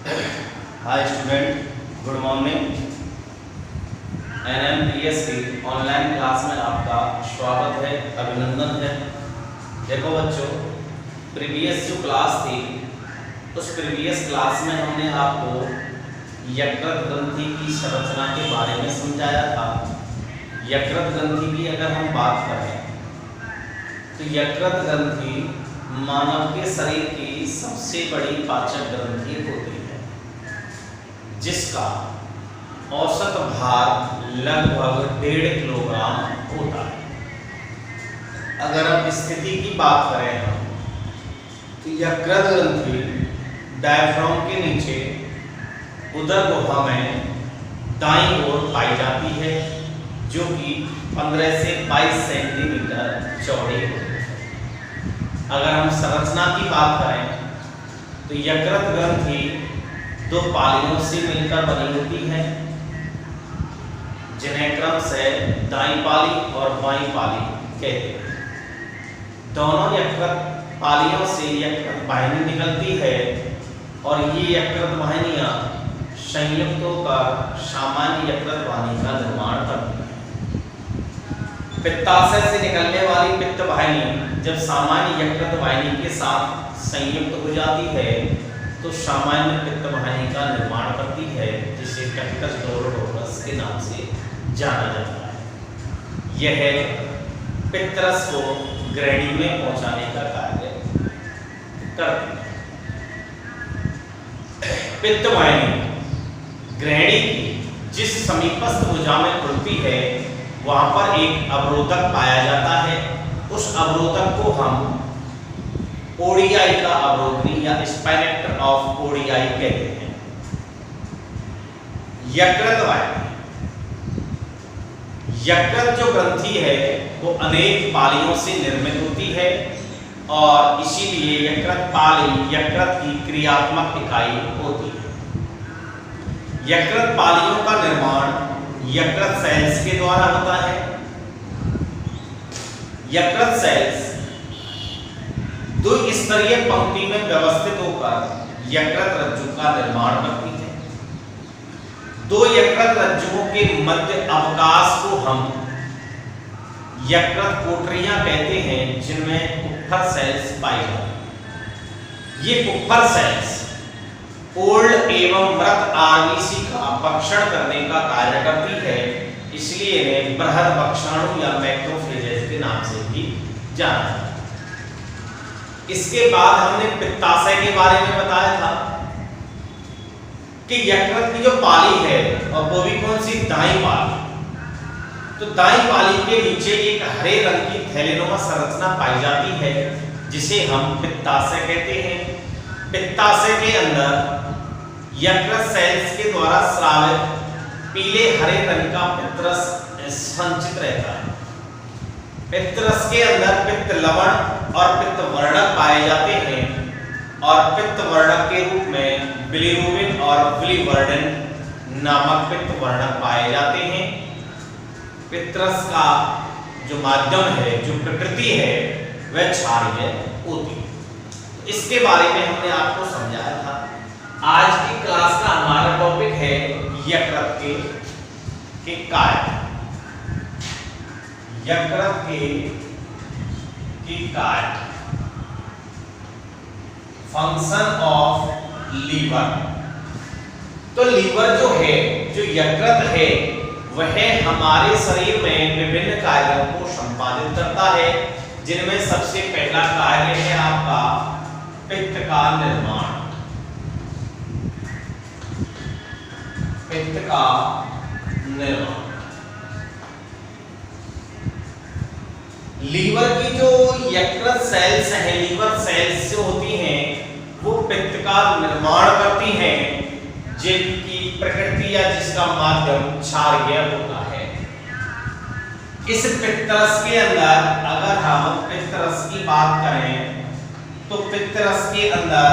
Hi student, good morning. NMPSC online class में आपका स्वागत है, अभिनंदन है। देखो बच्चों, प्रीवियस जो क्लास थी उस प्रीवियस क्लास में हमने आपको यकृत ग्रंथि की संरचना के बारे में समझाया था। यकृत ग्रंथि की अगर हम बात करें तो यकृत ग्रंथि मानव के शरीर की सबसे बड़ी पाचक ग्रंथि होती है, जिसका औसत भार लगभग 1.5 किलोग्राम होता है। अगर हम स्थिति की बात करें तो यकृत ग्रंथि डायफ्राम के नीचे उदर गुहा में दाईं ओर पाई जाती है, जो कि 15 से 22 सेंटीमीटर चौड़ी होती है। अगर हम संरचना की बात करें तो यकृत ग्रंथि 2 पालियों से मिलकर बनी होती है, जिन्हें क्रम से दाईं पाली और बाईं पाली कहते हैं। दोनों यकृत पालियों से यकृत वाहिनी निकलती है और ये यकृत वाहिनियां संयुक्त होकर सामान्य यकृत वाहिनी का निर्माण करती है। पित्ताशय से निकलने वाली पित्त वाहिनी जब सामान्य यकृत वाहिनी के साथ संयुक्त हो जाती है तो सामान्य पित्त वाहिनी का निर्माण करती है, जिसे कैक्टस डोरोडोरस के नाम से जाना जाता है। यह पित्तरस को ग्रैणी में पहुंचाने का कार्य करती है। पित्त वाहिनी ग्रैणी की जिस समीपस्थ भुजा में खुलती है वहां पर एक अवरोधक पाया जाता है। उस अवरोधक को हम ओडीआई का अवरोधनी या स्पाइनेक्टर ऑफ ओडीआई कहते हैं। यकृत वाहिनी, यकृत जो ग्रंथि है वो अनेक पालियों से निर्मित होती है और इसीलिए यकृत पाली यकृत की क्रियात्मक इकाई होती है। यकृत पालियों का निर्माण यकृत सेल्स के द्वारा होता है। यकृत सेल्स 2 स्तरीय पंक्ति में व्यवस्थित होकर यकृत रज्जु का निर्माण करती है। 2 यकृत रज्जुओं के मध्य अवकाश को हम यकृत कोठरियां कहते हैं, जिनमें कुप्फर सेल्स पाई जाती हैं। ये कुप्फर सेल्स ओल्ड एवं मृत आरबीसी का भक्षण करने का कार्य करती है, इसलिए इन्हें बृहद भक्षाणु या मैक्रोफेजेस के नाम से भी जाना जाता है। इसके बाद हमने पित्ताशय के बारे में बताया था कि यकृत की जो पाली है और वो भी कौन सी, दाईं पाली। तो दाईं पाली के नीचे एक हरे रंग की थैलेनुमा संरचना पाई जाती है, जिसे हम पित्ताशय कहते हैं। पित्ताशय के अंदर यकृत सेल्स के द्वारा स्रावित पीले हरे रंग का पित्तरस संचित रहता है। पित्तरस के अंदर पित्त लवण और पित्त वर्णक पाए जाते हैं और पित्त वर्णक के रूप में बिलिरुबिन और बिलिवर्डिन नामक पित्त वर्णक पाए जाते हैं। पित्तरस का जो माध्यम है, जो प्रकृति है, वह क्षारीय होती है। इसके बारे में हमने आपको समझाया था। आज की क्लास का हमारा टॉपिक है यकृत के कार्य। यकृत के कार्य, फंक्शन ऑफ लीवर। तो लीवर जो है, जो यकृत है, वह हमारे शरीर में विभिन्न कार्यों को संपादित करता है, जिनमें सबसे पहला कार्य है आपका पित्त का निर्माण। पित्त का निर्माण। लीवर की जो यकृत सेल्स हैं, लीवर सेल्स जो होती हैं, वो पित्त का निर्माण करती हैं, जिनकी प्रकृति या जिसका माध्यम क्षारीय होता है। इस पित्तरस के अंदर अगर हम पित्तरस की बात करें तो पित्तरस के अंदर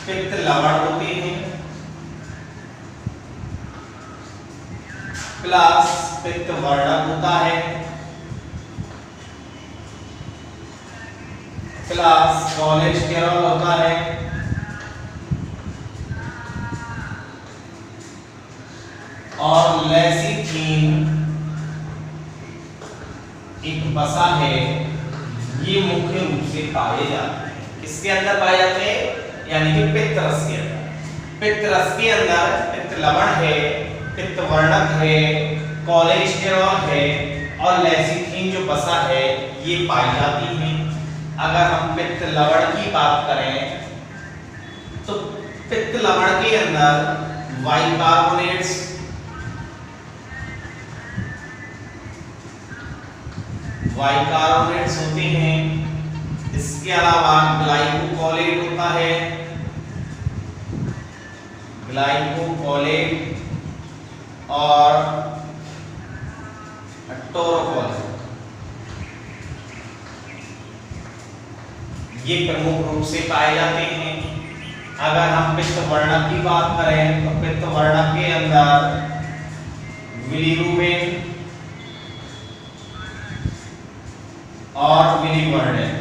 पित्त लवण होते हैं प्लस पित्त वर्णक होता है प्लस कोलेस्टेरॉल होता है एक वसा है, ये मुख्य रूप से पाए जाते हैं। किसके अंदर पाए जाते हैं? यानी कि पित्त रस के अंदर। पित्त रस के अंदर पित्त लवण है, पित्त वर्णक है, कोलेस्टेरॉल है और लेसिथिन जो वसा है ये पाई जाती है। अगर हम पित्त लवण की बात करें तो पित्त लवण के अंदर बाइकार्बोनेट्स, बाइकार्बोनेट्स होते हैं। इसके अलावा ग्लाइकोकोलेट होता है, ग्लाइकोकोलेट और टोरोकोलेट, ये प्रमुख रूप से पाए जाते हैं। अगर हम पित्त वर्णक की बात करें तो पित्त वर्णक के अंदर बिलिरुबिन और बिलिवर्डेन,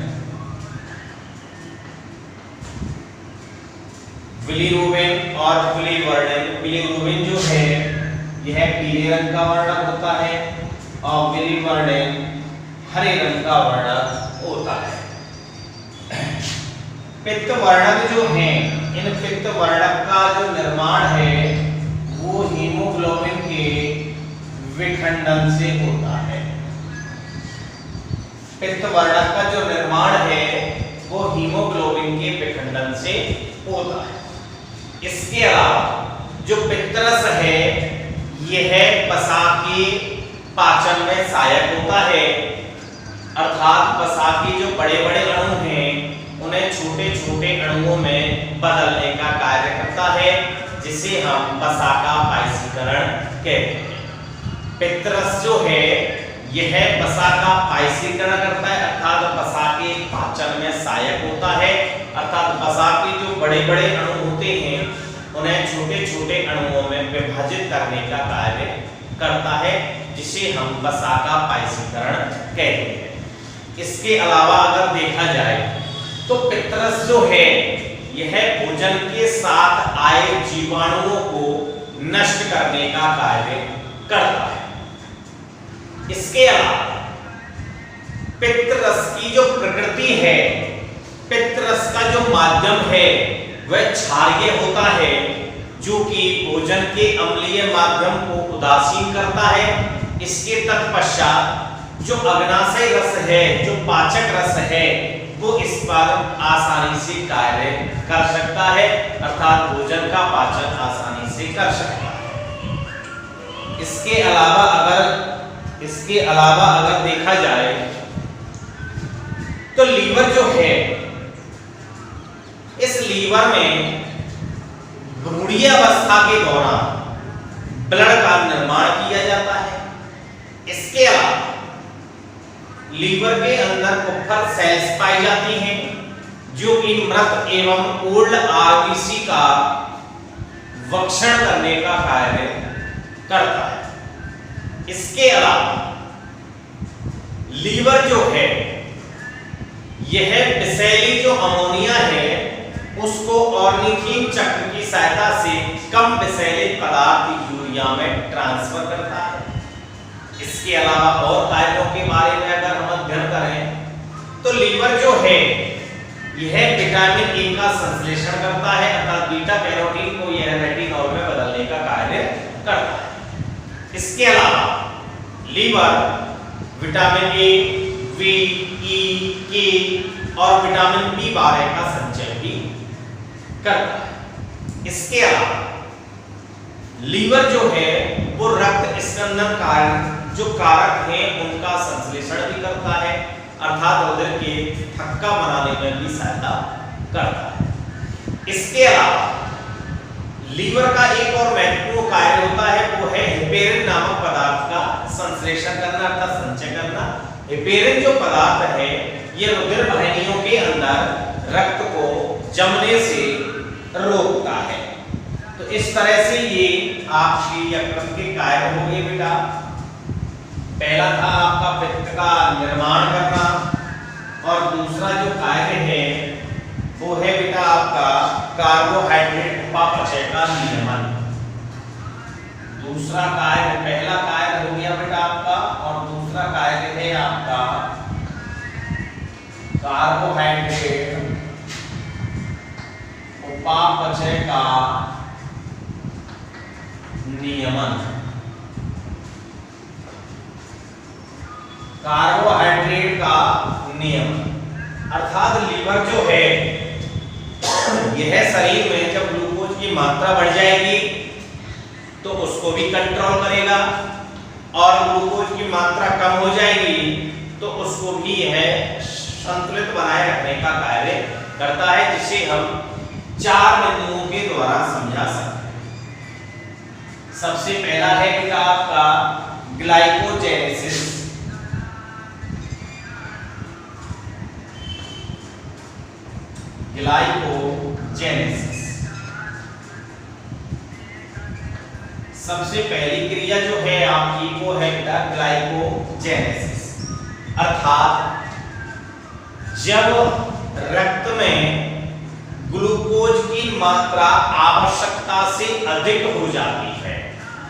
बिलिरुबिन और बिलिवर्डेन। बिलिरुबिन जो है यह पीले रंग का वर्णक होता है और बिलिवर्डेन हरे रंग का वर्णक होता है। पित्त वर्णक जो है, इन पित्त वर्णक का जो निर्माण है वो हीमोग्लोबिन के विखंडन से होता है। पित्त वर्णक का जो निर्माण है वो हीमोग्लोबिन के विखंडन से होता है। इसके अलावा जो पित्तरस है यह वसा के पाचन में सहायक होता है, अर्थात वसा के जो बड़े बड़े अणु हैं उन्हें छोटे छोटे अणुओं में बदलने का कार्य करता है, जिसे हम वसा का पायसीकरण कहते हैं। पित्तरस जो है यह वसा का पायसीकरण करता है, अर्थात वसा के पाचन में सहायक होता है, अर्थात वसा के जो बड़े बड़े अणु होते हैं उन्हें छोटे छोटे अणुओं में विभाजित करने का कार्य करता है, जिसे हम वसा का पायसीकरण कहते हैं। इसके अलावा अगर देखा जाए तो पित्तरस जो है यह भोजन के साथ आए जीवाणुओं को नष्ट करने का कार्य करता है। इसके अलावा पित्तरस की जो प्रकृति है, पित्तरस का जो माध्यम है वह क्षारीय होता है, जो कि भोजन के अम्लीय माध्यम को उदासीन करता है। इसके तत्पश्चात जो अग्नाशय रस है, जो पाचक रस है, वो इस पर आसानी से कार्य कर सकता है, अर्थात भोजन का पाचन आसानी से कर सकता है। इसके अलावा अगर देखा जाए तो लीवर जो है, इस लीवर में भ्रूणीय अवस्था के दौरान ब्लड का निर्माण किया जाता है। इसके अलावा लीवर के अंदर कुप्फर सेल्स पाई जाती हैं, जो कि मृत एवं ओल्ड आरबीसी का वक्षण करने का कार्य करता है। इसके अलावा लीवर जो है यह विषैली जो अमोनिया है उसको ऑर्निथीन चक्र की सहायता से कम विषैले पदार्थ यूरिया में ट्रांसफर करता है। इसके अलावा और कार्यों के बारे में अगर हम अध्ययन करें तो लीवर जो है यह विटामिन ए का संश्लेषण करता है, अर्थात बीटा कैरोटीन को यह रेटिनॉल में बदलने का कार्य करता है। इसके अलावा लीवर विटामिन ए, बी, ई, के और विटामिन बी12 का संचय भी करता है। इसके अलावा लीवर जो है वो रक्त स्कंदन जो कारक हैं उनका संश्लेषण भी करता है, अर्थात रुधिर के थक्का बनाने में भी सहायता करता है। इसके अलावा लीवर का एक और महत्वपूर्ण कार्य होता है, वो है हेपेरिन नामक पदार्थ का संश्लेषण करना अर्थात संचय करना। हेपेरिन जो पदार्थ है ये रुधिर वाहिनियों के अंदर रक्त को जमने से रोकता है। तो इस तरह से ये आपके यकृत के कार्य हो गए बेटा। पहला था आपका पित्त का निर्माण करना और दूसरा जो कार्य है वो है बेटा आपका कार्बोहाइड्रेट उपापचय का नियमन। दूसरा कार्य, पहला कार्य हो गया बेटा आपका और दूसरा कार्य है आपका कार्बोहाइड्रेट उपापचय का नियमन। कार्बोहाइड्रेट का नियमन अर्थात लीवर जो है यह शरीर में जब ग्लूकोज की मात्रा बढ़ जाएगी तो उसको भी कंट्रोल करेगा और ग्लूकोज की मात्रा कम हो जाएगी तो उसको भी यह संतुलित बनाए रखने का कार्य करता है, जिसे हम 4 बिंदुओं के द्वारा समझा सकते हैं। सबसे पहला है बेटा आपका ग्लाइकोजेनेसिस। ग्लाइकोजेनेसिस सबसे पहली क्रिया जो है आपकी वो है बेटा ग्लाइकोजेनेसिस, अर्थात जब रक्त में ग्लूकोज की मात्रा आवश्यकता से अधिक हो जाती है।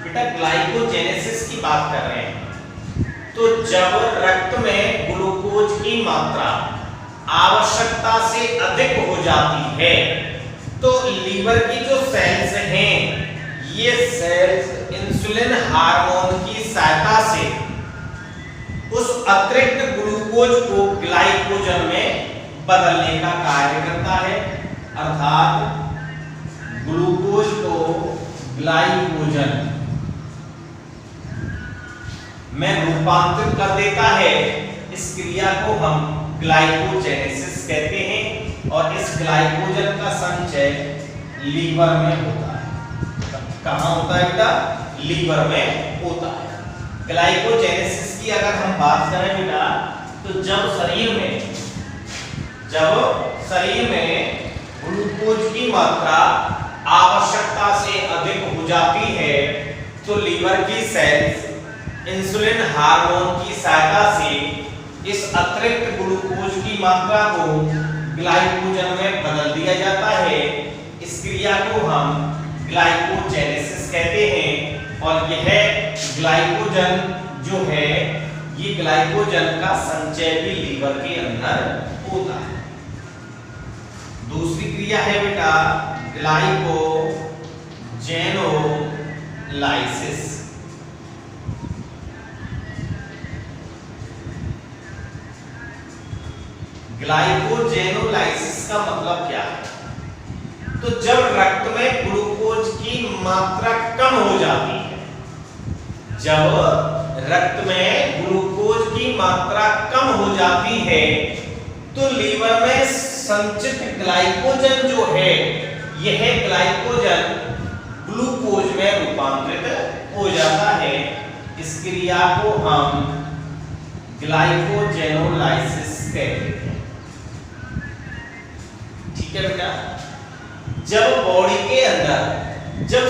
बेटा ग्लाइकोजेनेसिस की बात कर रहे हैं, तो जब रक्त में ग्लूकोज की मात्रा आवश्यकता से अधिक हो जाती है तो लीवर की जो सेल्स हैं ये सेल्स इंसुलिन हार्मोन की सहायता से उस अतिरिक्त ग्लूकोज को ग्लाइकोजन में बदलने का कार्य करता है, अर्थात ग्लूकोज को ग्लाइकोजन में रूपांतरित कर देता है। इस क्रिया को हम ग्लाइकोजेनेसिस कहते हैं और इस ग्लाइकोजन का संचय लीवर में होता है। कहाँ होता है बेटा? लीवर में होता है। ग्लाइकोजेनेसिस की अगर हम बात करें बेटा तो जब शरीर में ग्लूकोज की मात्रा आवश्यकता से अधिक हो जाती है तो लीवर की सेल्स इंसुलिन हार्मोन की सहायता से इस अतिरिक्त ग्लूकोज की मात्रा को ग्लाइकोजन में बदल दिया जाता है। इस क्रिया को हम ग्लाइकोजेनेसिस कहते हैं और यह ग्लाइकोजन जो है ये ग्लाइकोजन का संचय भी लीवर के अंदर होता है। दूसरी क्रिया है बेटा ग्लाइकोजेनोलाइसिस। ग्लाइकोजेनोलाइसिस का मतलब क्या है? तो जब रक्त में ग्लूकोज की मात्रा कम हो जाती है, जब रक्त में ग्लूकोज की मात्रा कम हो जाती है तो लीवर में संचित ग्लाइकोजन जो है यह ग्लाइकोजन ग्लूकोज में रूपांतरित हो जाता है। इस क्रिया को हम ग्लाइकोजेनोलाइसिस कहते हैं। ठीक है बेटा, जब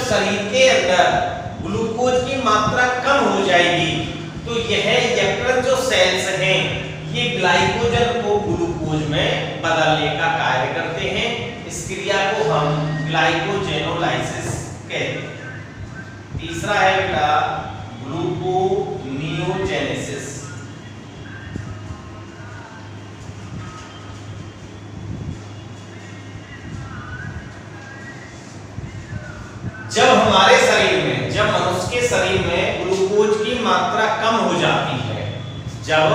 शरीर के अंदर ग्लूकोज की मात्रा कम हो जाएगी तो यह यकृत जो सेल्स हैं ये ग्लाइकोजन को ग्लूकोज में बदलने का कार्य करते हैं। इस क्रिया को हम ग्लाइकोजेनोलाइसिस कहते हैं। तीसरा है बेटा ग्लूकोनियोजेनेसिस। जब हमारे शरीर में, जब मनुष्य के शरीर में ग्लूकोज की मात्रा कम हो जाती है, जब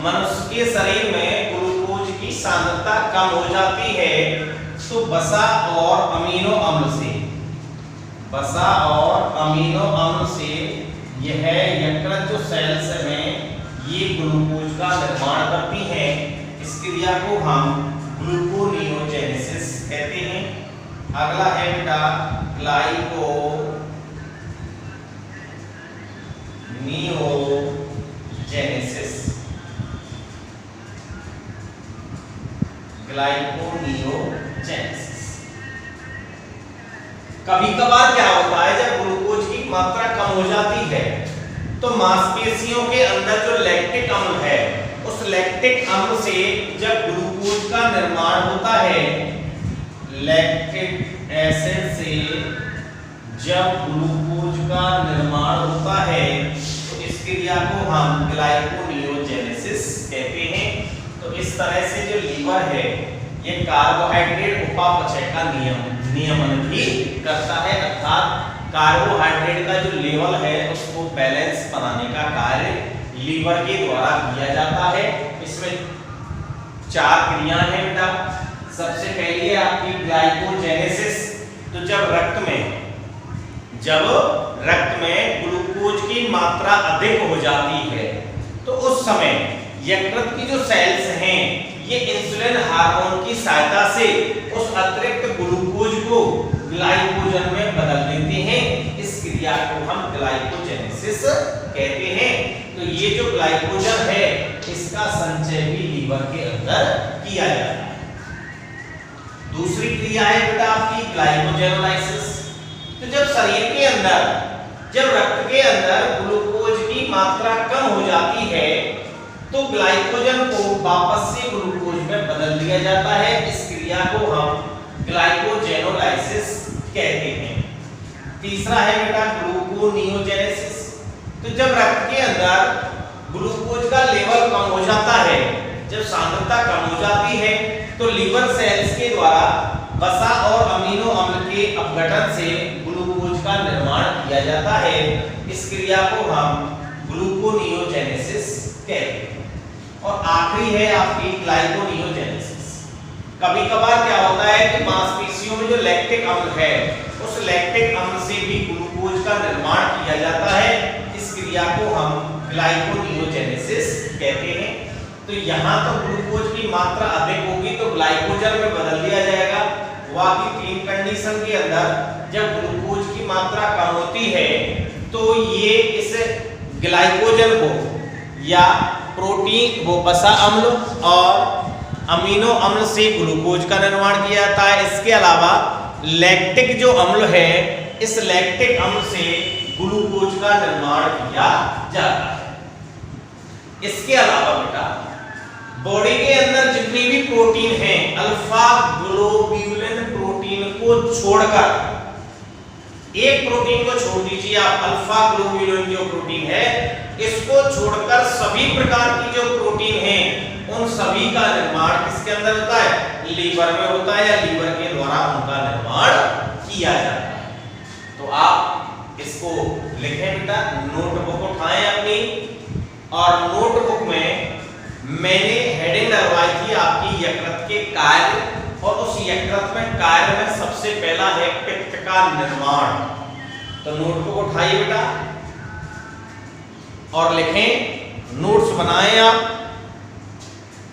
मनुष्य के शरीर में ग्लूकोज की सांद्रता कम हो जाती है तो वसा और अमीनो अम्ल से यह यकृत जो सेल्स में ये ग्लूकोज का निर्माण करती हैं। इस क्रिया को हम ग्लूकोनियोजेनेसिस कहते हैं। अगला है बेटा ग्लाइकोनियोजेनेसिस। कभी कभार क्या होता है जब ग्लूकोज की मात्रा कम हो जाती है तो मांसपेशियों के अंदर जो लैक्टिक अम्ल है उस लैक्टिक अम्ल से जब ग्लूकोज का निर्माण होता है, लैक्टिक एसिड से जब ग्लूकोज का निर्माण होता है तो इस क्रिया को हम ग्लाइकोनियोजेनेसिस इस तरह से जो लीवर है ये कार्बोहाइड्रेट उपापचय का नियमन भी करता है, अर्थात कार्बोहाइड्रेट का जो लेवल है उसको बैलेंस बनाने का कार्य लीवर के द्वारा किया जाता है। इसमें 4 क्रियाएं हैं बेटा। सबसे पहली है आपकी ग्लाइकोजेनेसिस। तो जब रक्त में ग्लूकोज की मात्रा अधिक हो जाती है तो उस समय यकृत की जो सेल्स हैं ये इंसुलिन हार्मोन की सहायता से उस अतिरिक्त ग्लूकोज को ग्लाइकोजन में बदल देते हैं। इस क्रिया को हम ग्लाइकोजेनेसिस कहते हैं। तो ये जो ग्लाइकोजन है इसका संचय भी लीवर के अंदर किया जाता है। दूसरी क्रिया है बेटा आपकी ग्लाइकोजेनोलाइसिस। तो जब शरीर के अंदर, जब रक्त के अंदर ग्लूकोज की मात्रा कम हो जाती है तो ग्लाइकोजन को वापस से ग्लूकोज में बदल दिया जाता है। इस क्रिया को हम ग्लाइकोजेनोलाइसिस कहते हैं। तीसरा है बेटा ग्लूकोनियोजेनेसिस। तो जब रक्त के अंदर ग्लूकोज का लेवल कम हो जाता है, जब सांद्रता कम हो जाती है तो लीवर सेल्स के द्वारा वसा और अमीनो अम्ल के अपघटन से ग्लूकोज का निर्माण किया जाता है। इस क्रिया को हम ग्लूकोनियोजेनेसिस कहते हैं। और आखिरी है आपकी ग्लाइकोनियोजेनेसिस। कभी-कभार क्या होता है कि मांसपेशियों में जो लैक्टिक अम्ल है उस लैक्टिक अम्ल से भी ग्लूकोज का निर्माण किया जाता है। इस क्रिया को हम ग्लाइकोनियोजेनेसिस कहते हैं। तो यहाँ तो ग्लूकोज की मात्रा अधिक होगी तो ग्लाइकोजन में बदल दिया जाएगा। बाकी 3 कंडीशन के अंदर जब ग्लूकोज की मात्रा कम होती है तो ये इस ग्लाइकोजन को या प्रोटीन वो वसा अम्ल और अमीनो अम्ल से ग्लूकोज का निर्माण किया जाता है। इसके अलावा लैक्टिक जो अम्ल है इस लैक्टिक अम्ल से ग्लूकोज का निर्माण किया जाता है। इसके अलावा बेटा बॉडी के अंदर जितनी भी प्रोटीन हैं अल्फा ग्लोब्यूलिन प्रोटीन को छोड़कर, एक प्रोटीन को छोड़ दीजिए आप, अल्फा ग्लोब्यूलिन जो प्रोटीन है इसको छोड़कर सभी प्रकार की जो प्रोटीन हैं उन सभी का निर्माण किसके अंदर होता है? लीवर में होता है या लीवर के द्वारा उनका निर्माण किया जाता है। तो आप इसको लिखें बेटा, नोटबुक उठाएं अपनी और नोटबुक में मैंने हेडिंग लगवाई थी आपकी यकृत के कार्य, और उस यकृत में कार्य में सबसे पहला है पित्त का निर्माण। तो नोटबुक उठाइए बेटा और लिखें, नोट्स बनाएं आप।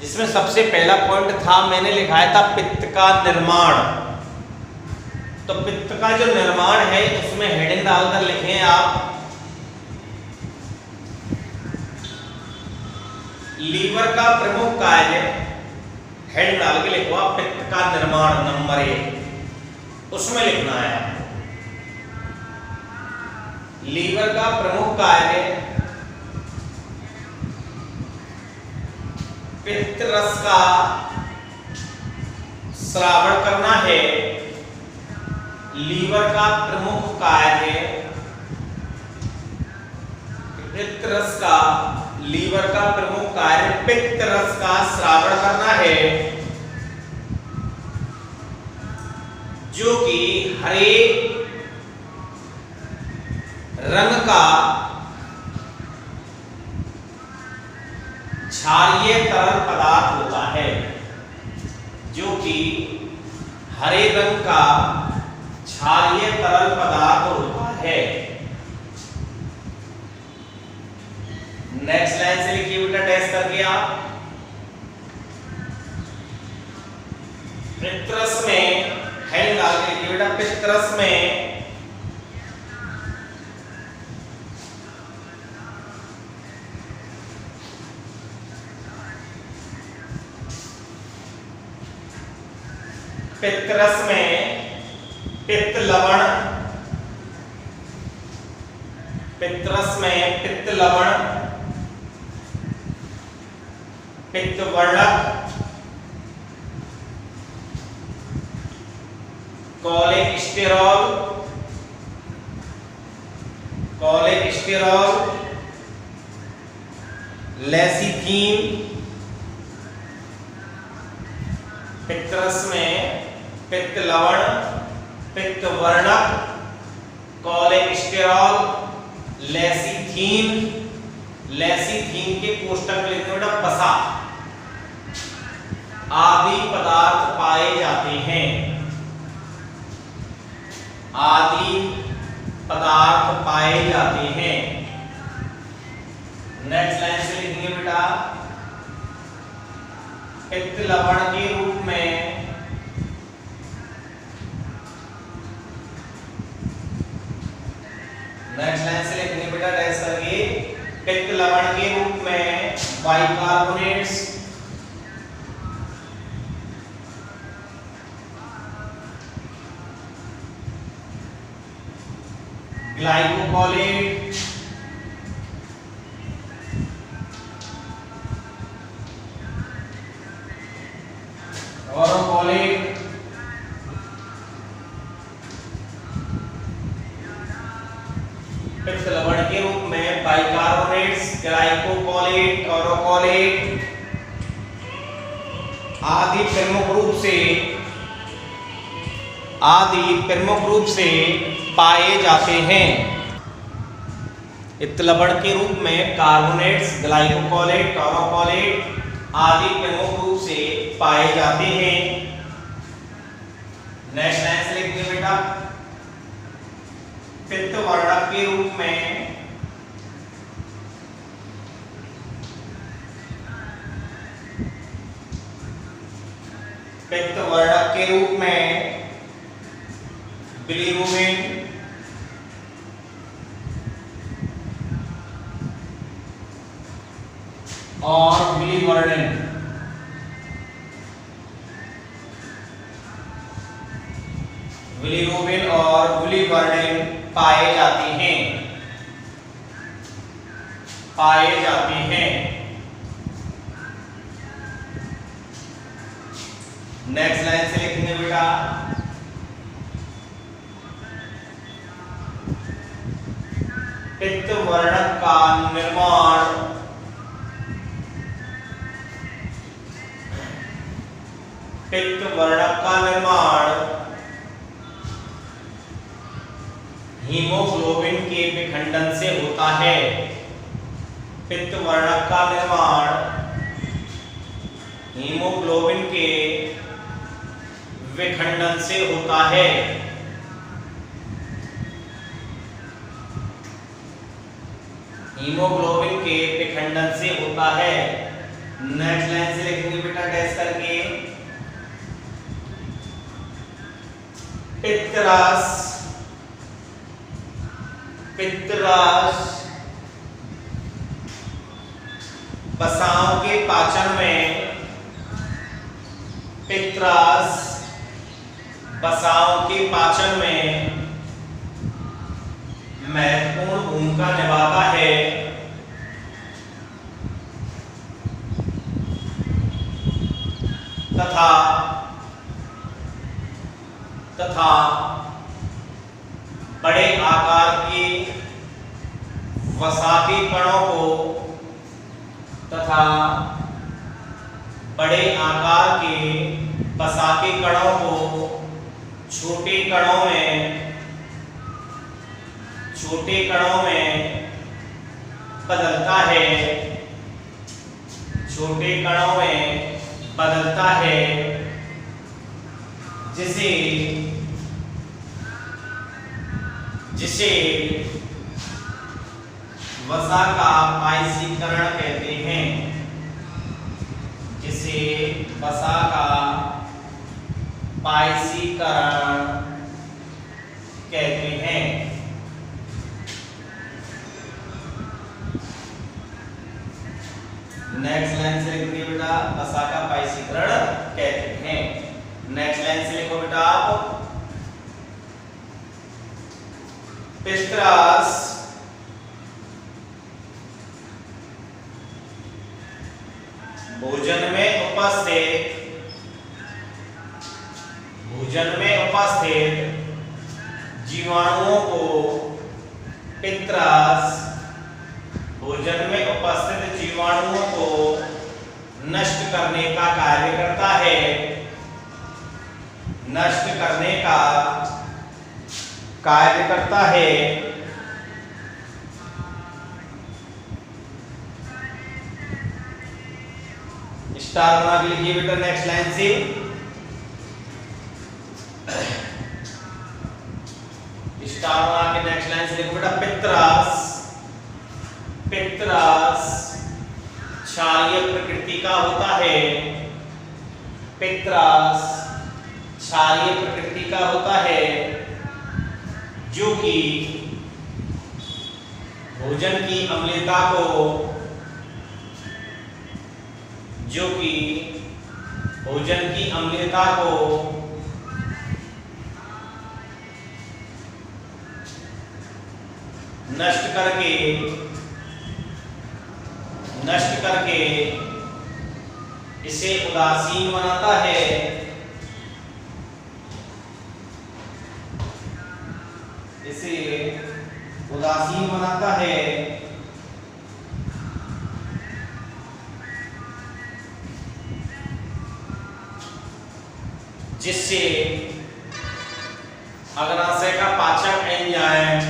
जिसमें सबसे पहला पॉइंट था मैंने लिखाया था पित्त का निर्माण। तो पित्त का जो निर्माण है उसमें हेडिंग डालकर लिखें आप, लीवर का प्रमुख कार्य, हेड डाल के लिखो आप पित्त का निर्माण नंबर 1, उसमें लिखना है आपको लीवर का प्रमुख कार्य पित्त रस का स्रावण करना है। लीवर का प्रमुख कार्य पित्त रस का, लीवर का प्रमुख कार्य पित्त रस का स्रावण करना है, जो कि हरे रंग का क्षारीय तरल पदार्थ होता है, जो कि हरे रंग का क्षारीय तरल पदार्थ होता है। नेक्स्ट लाइन से लिखिए बेटा टेस्ट करके आप, पित्तरस में हेड डाल के लिखिए बेटा, पित्तरस में पित्तरस में पित्त लवण, पित्तरस में पित्त लवण, पित्त वर्णक, कोलेस्टेरॉल, कोलेस्टेरॉल, लेसिथीन, पितरस में पित्त लवण, पित्त वर्णक, कोलेस्टेरॉल, लेसीथीन, लेसीथीन के कोष्टक लिखने बेटा बसा आदि पदार्थ पाए जाते हैं, आदि पदार्थ पाए जाते हैं। नेक्स्ट लाइन से लिखेंगे बेटा पित्त लवण के रूप में नेक्स्ट लाइन से लिखेंगे बेटा डैश करके पित्त लवण के रूप में बाइकार्बोनेट्स, ग्लाइकोकोलेट, ऑरोकोलेट, पित्त लवण के रूप में बाइकार्बोनेट्स, ग्लाइकोकोलेट, ऑरोकोलेट आदि प्रमुख रूप से पाए जाते हैं। पित्त लवण के रूप में कार्बोनेट्स, ग्लाइकोकोलेट, ऑरोकोलेट आदि प्रमुख रूप से पाए जाते हैं। नेक्स्ट लाइन से लिखिए बेटा पित्त वर्णक के रूप में बिलीरुबिन, और बिलीवर्निन। बिलीरुबिन और बिलीवर्निन पाए जाते हैं। नेक्स्ट लाइन से लिखेंगे बेटा पित्त वर्णक का निर्माण हीमोग्लोबिन के विखंडन से होता है। पित्त वर्णक का निर्माण हीमोग्लोबिन के विखंडन से होता है। हीमोग्लोबिन के विखंडन से होता है। नेक्स्ट लाइन से लिखेंगे बेटा डैश करके पित्तरस बसाओं के पाचन में महत्वपूर्ण भूमिका निभाता है। तथा बड़े आकार के वसा के कणों को छोटे कणों में बदलता है जिसे वसा का पाइसीकरण कहते हैं। नेक्स्ट लाइन से लिखिए बेटा वसा का पाइसीकरण कहते हैं। नेक्स्ट लाइन से लिखो बेटा आप पित्तरस भोजन में उपस्थित जीवाणुओं को नष्ट करने का कार्य करता है। नष्ट करने का कार्य करता है। स्टार बना के लिखिए बेटा नेक्स्ट लाइन से। स्टार बना के नेक्स्ट लाइन से लिखो बेटा पित्रास। पित्रास क्षारीय प्रकृति का होता है। पित्रास क्षारीय प्रकृति का होता है जो कि भोजन की अम्लता को नष्ट करके इसे उदासीन बनाता है। इसे उदासीन बनाता है जिससे अग्नाशय का पाचक एंजाइम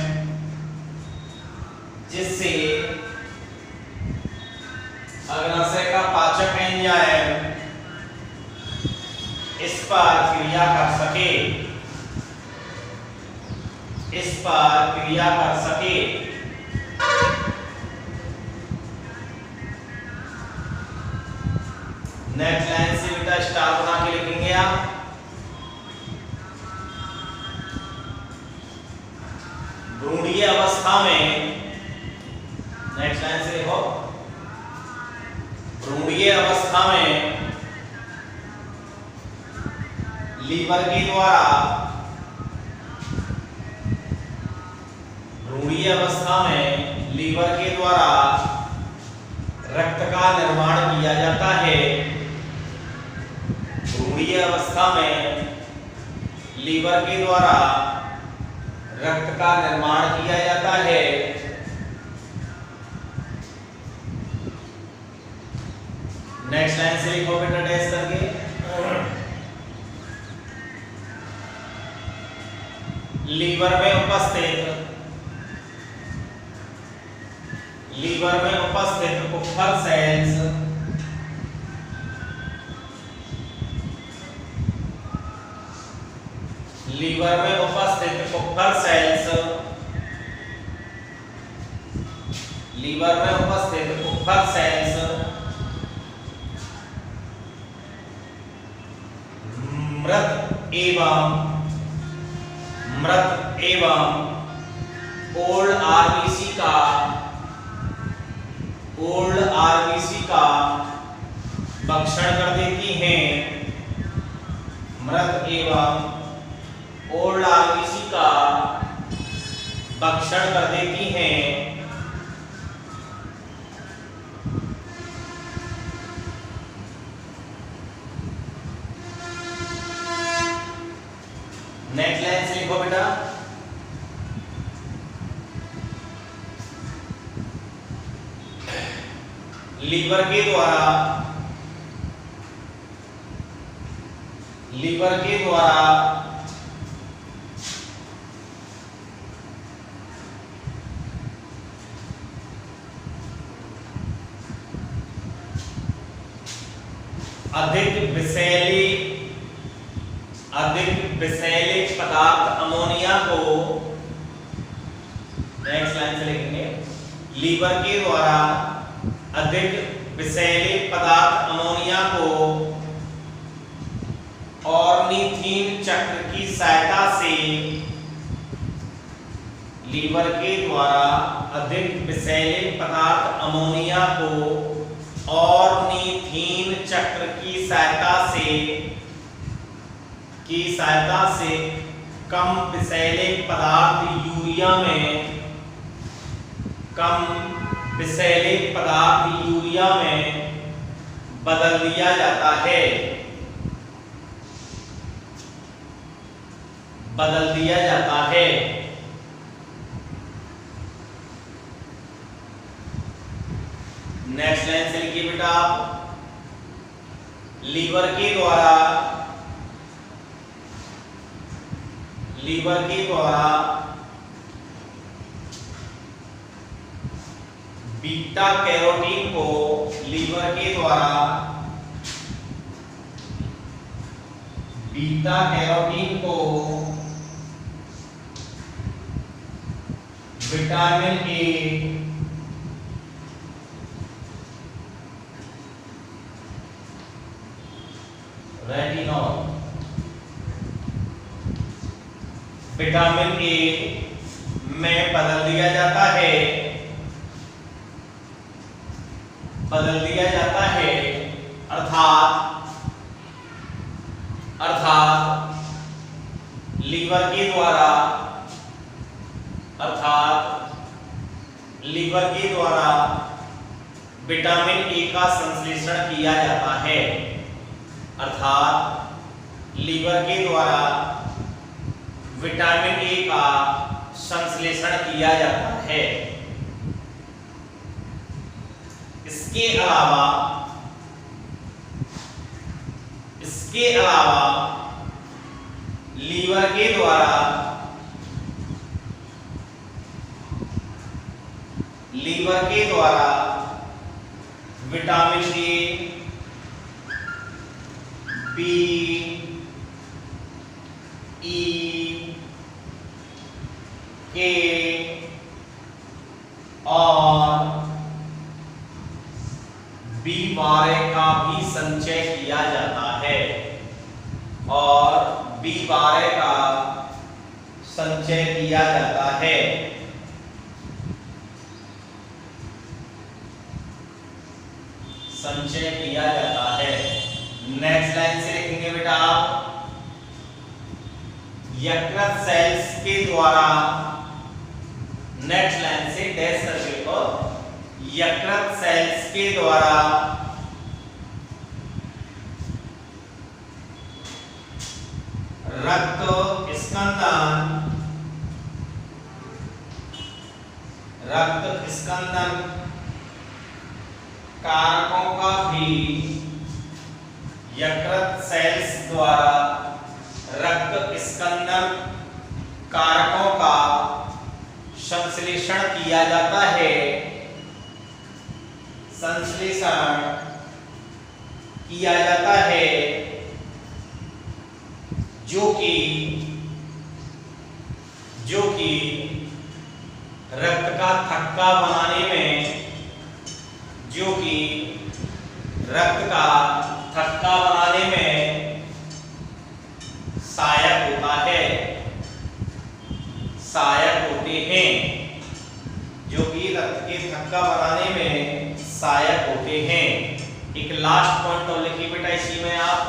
इस पर क्रिया कर सके। नेक्स्ट लाइन से बेटा स्टार बना के लिखेंगे आप। भ्रूणीय अवस्था में, नेक्स्ट लाइन से देखो, भ्रूणीय अवस्था में लीवर के द्वारा रक्त का निर्माण किया जाता है। भ्रूणीय अवस्था में लीवर के द्वारा रक्त का निर्माण किया जाता है। नेक्स्ट लाइन से लिखो बेटा डैश करके। लीवर में उपस्थित पुख्तर सेल्स मृत एवं ओल्ड आरबीसी का भक्षण कर देती हैं। मृत एवं ओल्ड आरबीसी का भक्षण कर देती हैं। नेक्स्ट लाइन से लिखो बेटा। लीवर के द्वारा अधिक विषैले पदार्थ अमोनिया को, नेक्स्ट लाइन से लिखेंगे, लीवर के द्वारा अधिक विषैले पदार्थ अमोनिया को ऑर्निथीन चक्र की सहायता से, लीवर के द्वारा अधिक विषैले पदार्थ अमोनिया को ऑर्निथीन चक्र की सहायता से कम विषैले पदार्थ यूरिया में बदल दिया जाता है। नेक्स्ट लाइन से लिखिए बेटा आप। लीवर के द्वारा लीवर के द्वारा बीटा कैरोटीन को लीवर के द्वारा बीटा कैरोटीन को vitamin A retinol vitamin A में बदल दिया जाता है अर्थात लीवर के द्वारा विटामिन ए का संश्लेषण किया जाता है विटामिन ए का संश्लेषण किया जाता है। इसके अलावा लीवर के द्वारा विटामिन ए, बी, ई, के और B12 का भी संचय किया जाता है नेक्स्ट लाइन से लिखेंगे बेटा आप, यकृत सेल्स के द्वारा, नेक्स्ट लाइन से डैश करके लिखो, यकृत सेल्स के द्वारा रक्त स्कंदन कारकों का भी यकृत सेल्स द्वारा रक्त स्कंदन कारकों का संश्लेषण किया जाता है जो कि रक्त का थक्का बनाने में सहायक होते हैं, जो कि रक्त के थक्का बनाने में सहायक होते हैं। एक लास्ट पॉइंट और लिखिए बेटा इसी में आप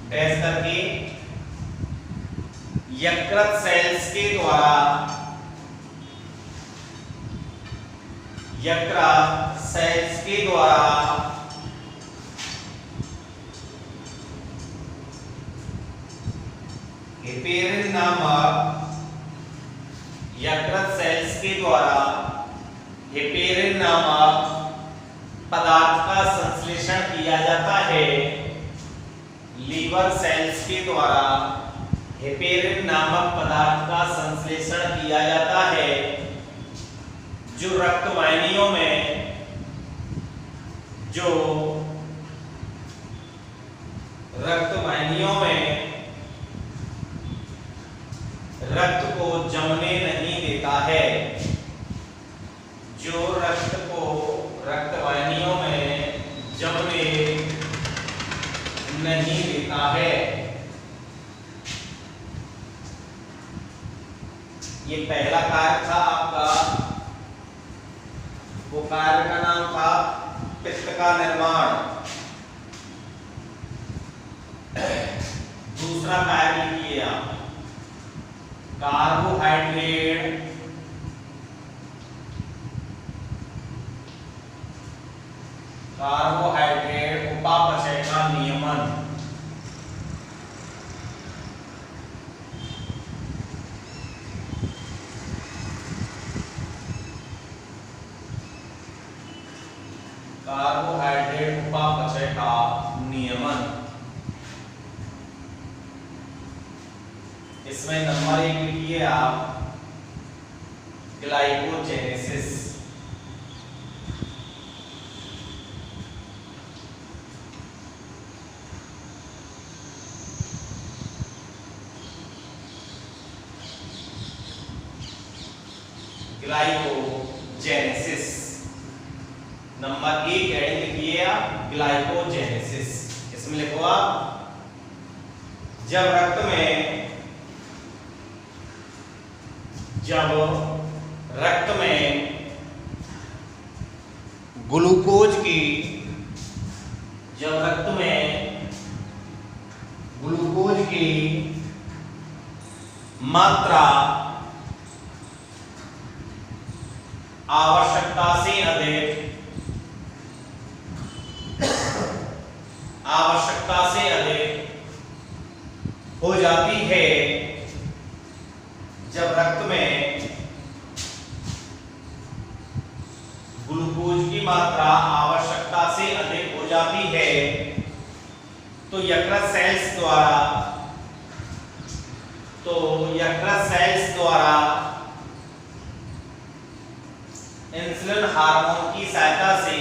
डैश करके, यकृत सेल्स के द्वारा हेपेरिन नामक पदार्थ का संश्लेषण किया जाता है। लीवर सेल्स के द्वारा हेपेरिन नामक पदार्थ का संश्लेषण किया जाता है, जो रक्त वाहिनियों में रक्त को जमने नहीं देता है, जो रक्त वाहिनियों में जमने नहीं देता है। ये पहला कार्य था आपका, वो कार्य का नाम था पित्त का निर्माण। दूसरा कार्य लिखिए आप, कार्बोहाइड्रेट उपापचय का नियमन। कार्बोहाइड्रेट उपापचय का नियमन। इसमें नंबर 1 लिखिए आप ग्लाइकोजेनेसिस। ग्लाइकोजेनेसिस नंबर 1 हेडिंग लिखिए आप ग्लाइकोजेनेसिस। इसमें लिखो आप जब रक्त में ग्लूकोज की मात्रा आवश्यकता से अधिक हो जाती है, जब रक्त में ग्लूकोज की मात्रा आवश्यकता से अधिक हो जाती है तो यकृत सेल्स द्वारा इंसुलिन हार्मोन की सहायता से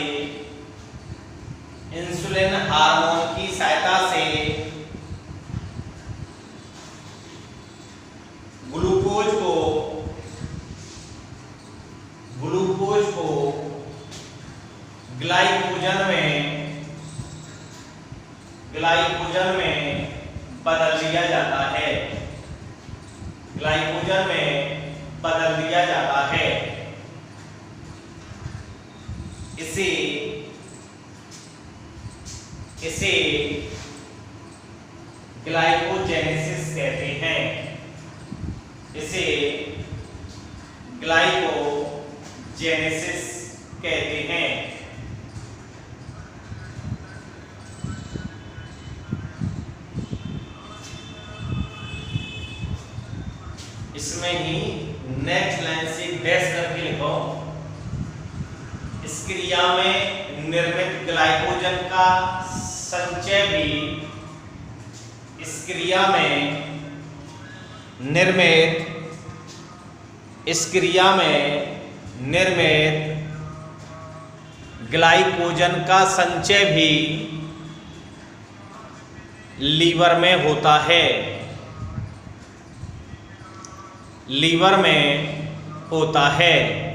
ग्लूकोज को ग्लाइकोजन में बदल दिया जाता है। इसे ग्लाइकोजेनेसिस कहते हैं। इसमें ही नेक्स्ट लाइन से डैश करके लिखो। इस क्रिया में निर्मित ग्लाइकोजन का संचय भी लीवर में होता है।